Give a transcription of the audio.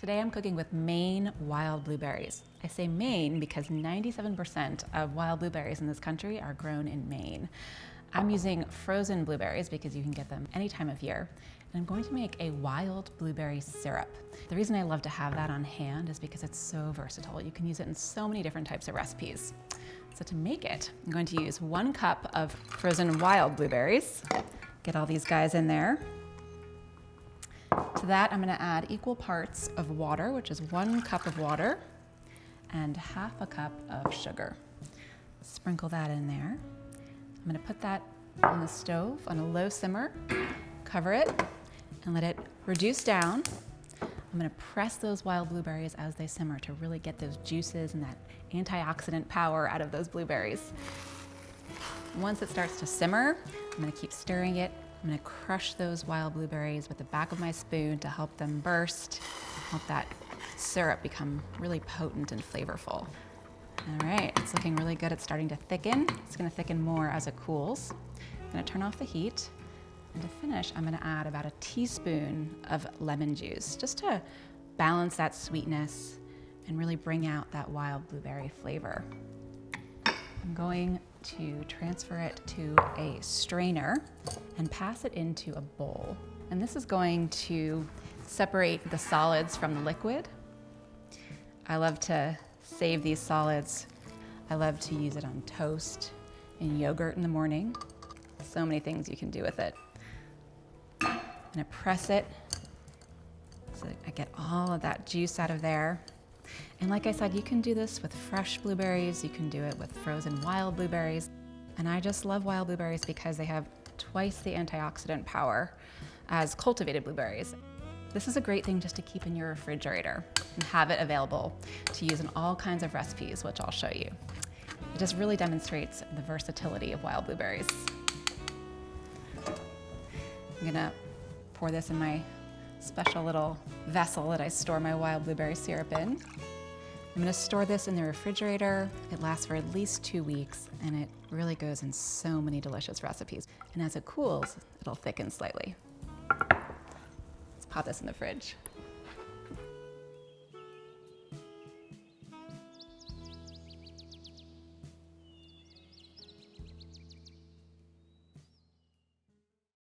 Today I'm cooking with Maine wild blueberries. I say Maine because 97% of wild blueberries in this country are grown in Maine. I'm using frozen blueberries because you can get them any time of year. And I'm going to make a wild blueberry syrup. The reason I love to have that on hand is because it's so versatile. You can use it in so many different types of recipes. So to make it, I'm going to use 1 cup of frozen wild blueberries. Get all these guys in there. To that, I'm going to add equal parts of water, which is 1 cup of water, and ½ a cup of sugar. Sprinkle that in there. I'm going to put that on the stove on a low simmer, cover it, and let it reduce down. I'm going to press those wild blueberries as they simmer to really get those juices and that antioxidant power out of those blueberries. Once it starts to simmer, I'm going to keep stirring it. I'm going to crush those wild blueberries with the back of my spoon to help them burst, help that syrup become really potent and flavorful. All right, it's looking really good. It's starting to thicken. It's going to thicken more as it cools. I'm going to turn off the heat. And to finish, I'm going to add about 1 teaspoon of lemon juice just to balance that sweetness and really bring out that wild blueberry flavor. I'm going to transfer it to a strainer and pass it into a bowl. And this is going to separate the solids from the liquid. I love to save these solids. I love to use it on toast and yogurt in the morning. So many things you can do with it. I'm gonna press it so I get all of that juice out of there. And like I said, you can do this with fresh blueberries, you can do it with frozen wild blueberries. And I just love wild blueberries because they have twice the antioxidant power as cultivated blueberries. This is a great thing just to keep in your refrigerator and have it available to use in all kinds of recipes, which I'll show you. It just really demonstrates the versatility of wild blueberries. I'm gonna pour this in my special little vessel that I store my wild blueberry syrup in. I'm gonna store this in the refrigerator. It lasts for at least 2 weeks, and it really goes in so many delicious recipes. And as it cools, it'll thicken slightly. Let's pop this in the fridge.